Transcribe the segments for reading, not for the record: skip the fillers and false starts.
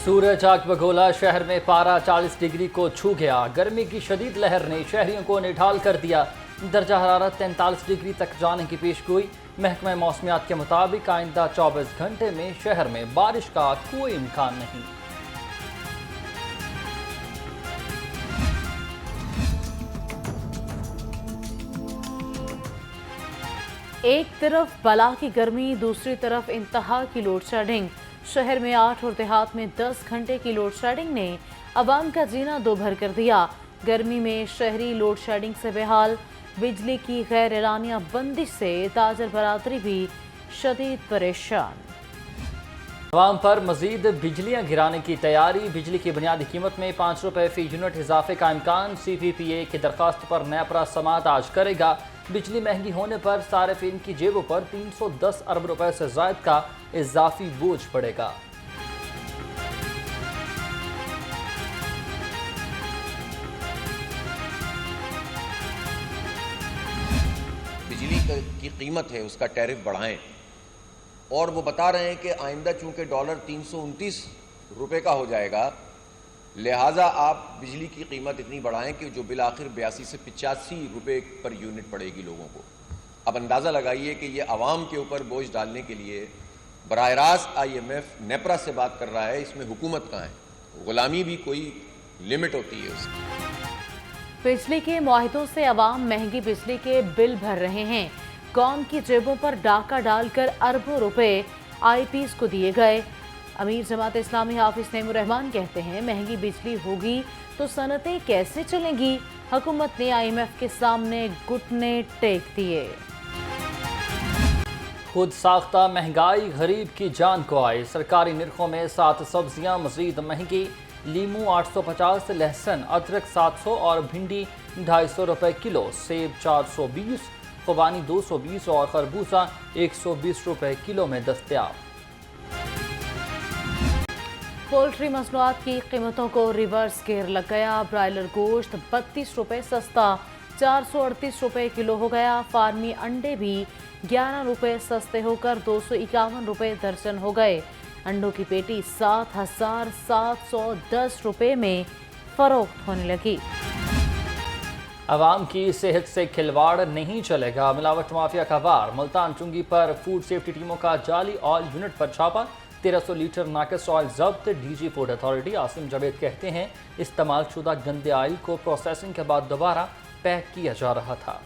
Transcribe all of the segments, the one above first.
सूरज आग बगोला, शहर में पारा 40 डिग्री को छू गया। गर्मी की शदीद लहर ने शहरियों को निढाल कर दिया। दर्जा हरारत 43 डिग्री तक जाने की पेशगोई। महकमा मौसमियात के मुताबिक आइंदा 24 घंटे में शहर में बारिश का कोई इम्कान नहीं। एक तरफ बला की गर्मी, दूसरी तरफ इंतहा की लोड शेडिंग। शहर में 8 और देहात में 10 घंटे की लोड शेडिंग ने अवाम का जीना दोभर कर दिया। गर्मी में शहरी लोड शेडिंग से बेहाल। बिजली की गैर एलानिया बंदिश से ताजर बरादरी भी शदीद परेशान। अवाम पर मजीद बिजलियां गिराने की तैयारी। बिजली की बुनियादी कीमत में 5 रुपये फी यूनिट इजाफे का इम्कान। CPPA की दरखास्त पर नेपरा समात आज करेगा। बिजली महंगी होने पर सारिफिन की जेबों पर 310 अरब रुपए से ज़ायद का इजाफी बोझ पड़ेगा। बिजली की कीमत है उसका टैरिफ बढ़ाएं, और वो बता रहे हैं कि आइंदा चूंकि डॉलर 329 रुपए का हो जाएगा, लिहाजा आप बिजली की कीमत इतनी बढ़ाएं कि जो बिल आखिर 82 से 85 रुपए पर यूनिट पड़ेगी लोगों को। अब अंदाज़ा लगाइए कि ये आवाम के ऊपर बोझ डालने के लिए बराह रास्त IMF नेपरा से बात कर रहा है। इसमें हुकूमत कहाँ है? गुलामी भी कोई लिमिट होती है उसकी। बिजली के मुआहिदों से अवाम महंगी बिजली के बिल भर रहे हैं। कौम की जेबों पर डाका डालकर अरबों रुपए IPs को दिए गए। अमीर जमात इस्लामी हाफिज नईमुर रहमान कहते हैं, महंगी बिजली होगी तो सनतें कैसे चलेंगी? हुकूमत ने IMF के सामने घुटने टेक दिए। खुद साख्ता महंगाई गरीब की जान को आई। सरकारी निरखों में 7 सब्जियां मजीद महंगी। लीमू 850, लहसुन अदरक 700 और भिंडी 250 रुपए किलो। सेब 420, खुबानी 220 और खरबूजा 120 रुपए किलो में दस्तयाब। पोल्ट्री मसनूआत की कीमतों को रिवर्स गियर लग गया। ब्रायलर गोश्त 32 रुपए सस्ता 438 रुपए किलो हो गया। फार्मी अंडे भी 11 रुपए सस्ते होकर 251 रुपए दर्जन हो गए। अंडों की पेटी 7,710 रुपए में फरोख्त होने लगी। अवाम की सेहत से खिलवाड़ नहीं चलेगा। मिलावट माफिया का वार। मुल्तान चुंगी पर फूड सेफ्टी टीमों का जाली ऑयल यूनिट पर छापा। 1300 लीटर नाकिस ऑयल जब्त। DG food authority Asim Javed कहते हैं, इस्तेमाल शुदा गंदे ऑयल को प्रोसेसिंग के बाद दोबारा पैक किया जा रहा था।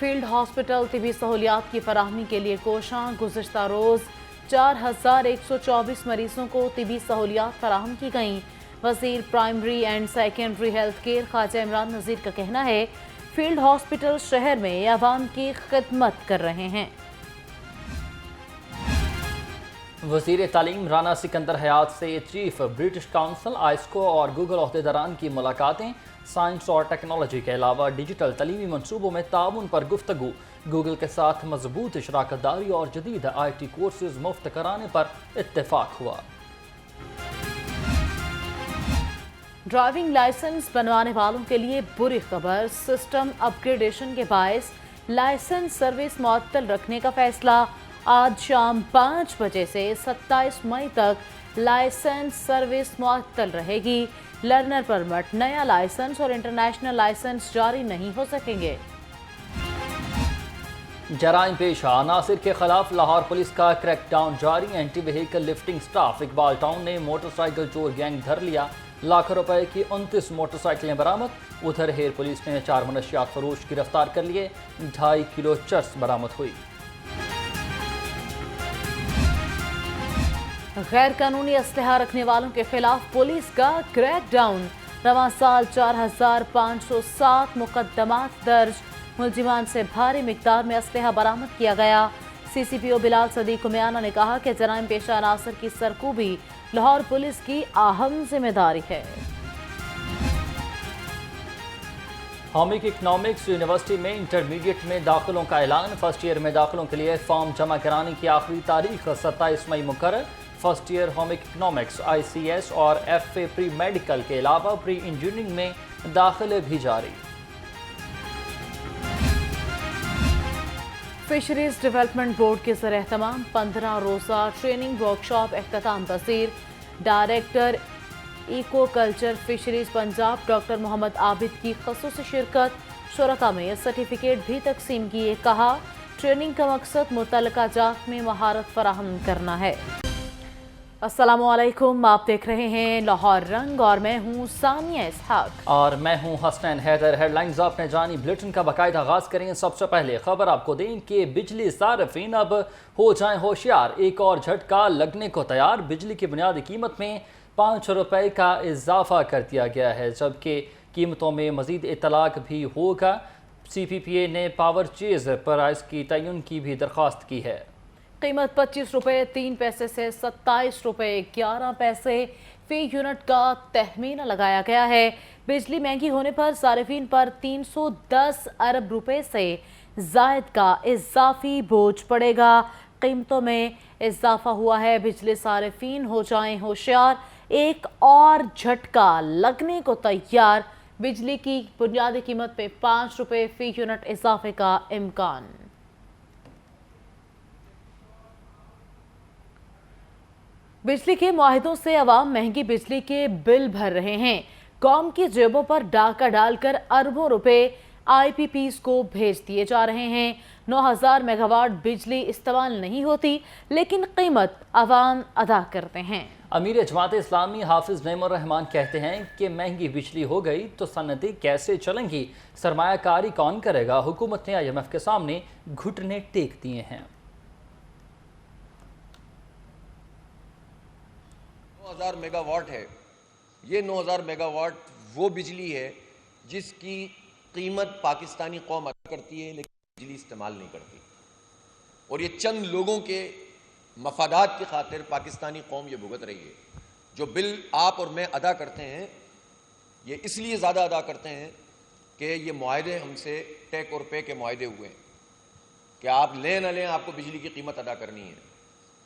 फील्ड हॉस्पिटल तिबी सहूलियात की फराहमी के लिए कोशां। गुज़िश्ता रोज़ 4124 मरीजों को तिबी सहूलियात फराहम की गईं। वज़ीर primary and secondary health care Khawaja Imran Nazir का कहना है, फील्ड हॉस्पिटल शहर में अवाम की खिदमत कर रहे हैं। वज़ीर तालीम राना सिकंदर हयात से चीफ ब्रिटिश काउंसिल आइस्को और गूगल ओहदेदारान की मुलाकातें। साइंस और टेक्नोलॉजी के अलावा डिजिटल तलीमी मनसूबों में ताउन पर गुफ्तगू। गूगल के साथ मजबूत शराकत दारी और जदीद IT कोर्सेज मुफ्त कराने पर इत्तेफाक हुआ। ड्राइविंग लाइसेंस बनवाने वालों के लिए बुरी खबर। सिस्टम अपग्रेडेशन के बायस लाइसेंस सर्विस मुअत्तल रखने का फैसला। आज शाम 5 बजे से 27 मई तक लाइसेंस सर्विस मुअत्तल रहेगी। लर्नर परमिट, नया लाइसेंस और इंटरनेशनल लाइसेंस जारी नहीं हो सकेंगे। जराइम पेशा नासिर के खिलाफ लाहौर पुलिस का क्रैकडाउन जारी। Anti vehicle lifting staff Iqbal town ने मोटरसाइकिल चोर गैंग धर लिया। लाखों रुपए की 29 मोटरसाइकिलें बरामद। उधर हेर पुलिस ने 4 मनशियात फरोश गिरफ्तार कर लिए। 2.5 किलो चरस बरामद हुई। गैर कानूनी असलहा रखने वालों के खिलाफ पुलिस का क्रैकडाउन। रवां साल 4507 मुकदमात दर्ज। मुलजिमान से भारी मिकदार में असलहा बरामद किया गया। CCPO बिलाल सदीक कुमियाना ने कहा कि जराइम पेशा अनासर की सरकूबी लाहौर पुलिस की अहम जिम्मेदारी है। होमिक इकनॉमिक्स यूनिवर्सिटी में इंटरमीडिएट में दाखिलों का ऐलान। फर्स्ट ईयर में दाखिलों के लिए फॉर्म जमा कराने की आखिरी तारीख 27 मई मुकर्रर। फर्स्ट ईयर होमिक इकनॉमिक्स ICS और FA प्री मेडिकल के अलावा प्री इंजीनियरिंग में दाखिले भी जारी। फिशरीज डेवलपमेंट बोर्ड के ज़रिए तमाम 15 रोज़ा ट्रेनिंग वर्कशॉप अख्ताम पसीर। Director eco culture fisheries Punjab doctor Mohammad Abid की खसूसी शिरकत। शुरका में सर्टिफिकेट भी तकसीम किए। कहा ट्रेनिंग का मकसद मुतल्लिका जात में महारत फराहम करना है। अस्सलामुअलैकुम, आप देख रहे हैं लाहौर रंग और मैं हूँ सानिया इसहाक और मैं हूं हसनैन हैदर। हेडलाइंस आपने जानी, बुलेटिन का बाकायदा आगाज करेंगे। सबसे पहले खबर आपको दें कि बिजली सार्फिन अब हो जाएं होशियार, एक और झटका लगने को तैयार। बिजली की बुनियादी कीमत में 5 रुपए का इजाफा कर दिया गया है, जबकि कीमतों में मजीद इतलाक भी होगा। CPPA ने पावर चेज प्राइस की तयन की भी दरख्वास्त की है। कीमत 25 रुपये 3 पैसे से 27 रुपये 11 पैसे फी यूनिट का तहमीना लगाया गया है। बिजली महंगी होने पर सार्फिन पर 310 अरब रुपए से जायद का इजाफी बोझ पड़ेगा। कीमतों में इजाफा हुआ है, बिजली सार्फिन हो जाएं होशियार, एक और झटका लगने को तैयार। बिजली की बुनियादी कीमत में 5 रुपये फी यूनिट इजाफे का इम्कान। बिजली के मुआहिदों से अवाम महंगी बिजली के बिल भर रहे हैं। कौम की जेबों पर डाका डालकर अरबों रुपए IPPs को भेज दिए जा रहे हैं। 9000 मेगावाट बिजली इस्तेमाल नहीं होती, लेकिन कीमत अवाम अदा करते हैं। अमीर जमात इस्लामी हाफिज नईमुर रहमान कहते हैं कि महंगी बिजली हो गई तो सनतें कैसे चलेंगी, सरमायाकारी कौन करेगा। हुकूमत ने IMF के सामने घुटने टेक दिए हैं। 9000 मेगावाट है। ये 9000 मेगावाट वो बिजली है जिसकी कीमत पाकिस्तानी कौम अदा करती है, लेकिन बिजली इस्तेमाल नहीं करती। और ये चंद लोगों के मफादात की खातिर पाकिस्तानी कौम ये भुगत रही है। जो बिल आप और मैं अदा करते हैं, ये इसलिए ज़्यादा अदा करते हैं कि ये मुआहदे हमसे टेक और पे के मुआहदे हुए हैं कि आप लें ना लें, आपको बिजली की कीमत अदा करनी है।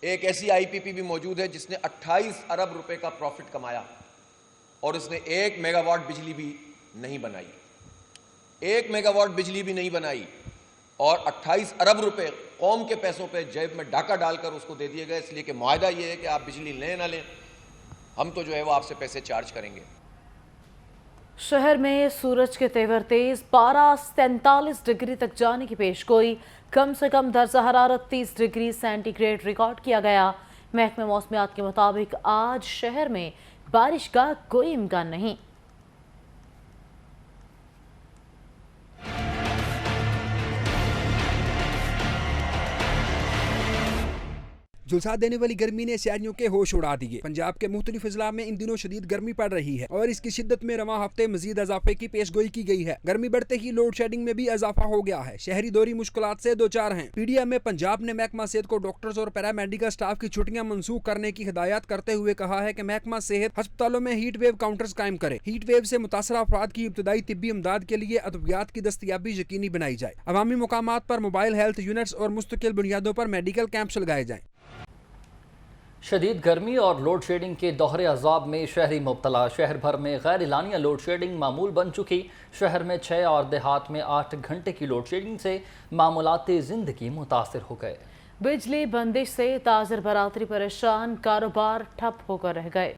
एक ऐसी IPP भी मौजूद है जिसने 28 अरब रुपए का प्रॉफिट कमाया और उसने 1 मेगावाट बिजली भी नहीं बनाई। 1 मेगावाट बिजली भी नहीं बनाई और 28 अरब रुपए कौम के पैसों पे जेब में डाका डालकर उसको दे दिए गए, इसलिए कि मुआहदा ये है कि आप बिजली लें ना लें, हम तो जो है वो आपसे पैसे चार्ज करेंगे। शहर में सूरज के तेवर तेज, पारा 43 डिग्री तक जाने की पेशगोई। कम से कम दर्जा हरारत 30 डिग्री सेंटीग्रेड रिकॉर्ड किया गया। महकमे मौसमियात के मुताबिक आज शहर में बारिश का कोई इम्कान नहीं। झुलसा देने वाली गर्मी ने शहरियों के होश उड़ा दिए। पंजाब के मुख्तलिफ अजला में इन दिनों शदीद गर्मी पड़ रही है और इसकी शिद्दत में रवां हफ्ते मजीद इजाफे की पेशगोई की गई है। गर्मी बढ़ते ही लोड शेडिंग में भी इजाफा हो गया है। शहरी दोहरी मुश्किलात से दो चार हैं। PDM में पंजाब ने महकमा सेहत को डॉक्टर्स और पैरामेडिकल स्टाफ की छुट्टियां मंसूख करने की हिदायत करते हुए कहा है कि महकमा सेहत अस्पतालों में हीट वेव काउंटर्स कायम करे। हीट वेव से मुतासरा अफराद की इब्तदाई तिब्बी इमदाद के लिए अद्वियात की दस्तयाबी यकीनी बनाई जाए। अवामी मुकामात पर मोबाइल हेल्थ यूनिट्स और मुस्तकिल बुनियादों पर मेडिकल कैंप्स लगाए जाएं। शदीद गर्मी और लोड शेडिंग के दोहरे अजाब में शहरी मुब्तला। शहर भर में गैर एलानिया लोड शेडिंग मामूल बन चुकी। शहर में 6 और देहात में 8 घंटे की लोड शेडिंग से मामूलाती ज़िंदगी मुतासर हो गए। बिजली बंदिश से ताजर बरादरी परेशान, कारोबार ठप होकर रह गए।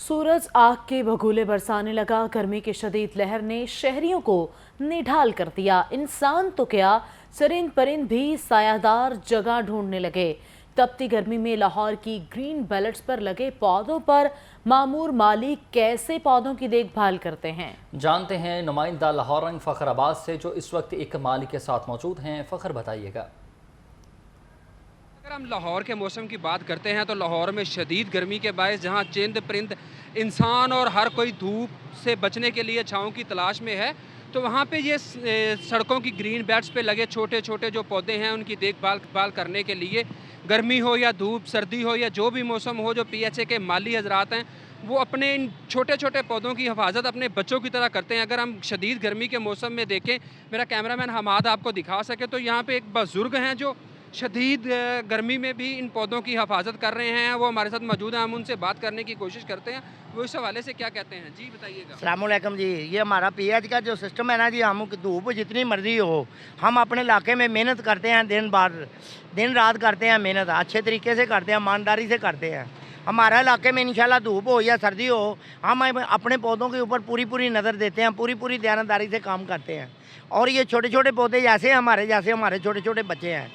सूरज आग के भगोले बरसाने लगा। गर्मी की शदीद लहर ने शहरियों को निढाल कर दिया। इंसान तो क्या, चरिंद परिंद भी सायादार जगह ढूंढने लगे। तपती गर्मी में लाहौर की ग्रीन बेल्ट्स पर लगे पौधों पर मामूर मालिक कैसे पौधों की देखभाल करते हैं, जानते हैं नुमाइंदा लाहौर रंग फ़खराबाद से, जो इस वक्त एक मालिक के साथ मौजूद हैं। फ़खर बताइएगा। अगर हम लाहौर के मौसम की बात करते हैं तो लाहौर में शदीद गर्मी के बायस जहां चंद परिंद इंसान और हर कोई धूप से बचने के लिए छाँव की तलाश में है, तो वहाँ पे ये सड़कों की ग्रीन बेल्ट्स पे लगे छोटे छोटे जो पौधे हैं उनकी देखभाल करने के लिए गर्मी हो या धूप, सर्दी हो या जो भी मौसम हो, जो PHA के माली हजरात हैं वो अपने इन छोटे छोटे पौधों की हिफाजत अपने बच्चों की तरह करते हैं। अगर हम शदीद गर्मी के मौसम में देखें, मेरा कैमरामैन हमाद आपको दिखा सके, तो यहाँ पे एक बुजुर्ग हैं जो शदीद गर्मी में भी इन पौधों की हिफाजत कर रहे हैं, वो हमारे साथ मौजूद हैं, हम उनसे बात करने की कोशिश करते हैं, वो इस हवाले से क्या कहते हैं। जी बताइएगा। अस्सलामुअलैकुम जी, ये हमारा पीएच का जो सिस्टम है ना जी, हम धूप जितनी मर्जी हो, हम अपने इलाके में मेहनत करते हैं, दिन रात करते हैं मेहनत, अच्छे तरीके से करते हैं, ईमानदारी से करते हैं। हमारा इलाके में इंशाल्लाह धूप हो या सर्दी हो, हम अपने पौधों के ऊपर पूरी नज़र देते हैं, पूरी दयानतदारी से काम करते हैं। और ये छोटे छोटे पौधे जैसे हमारे छोटे छोटे बच्चे हैं।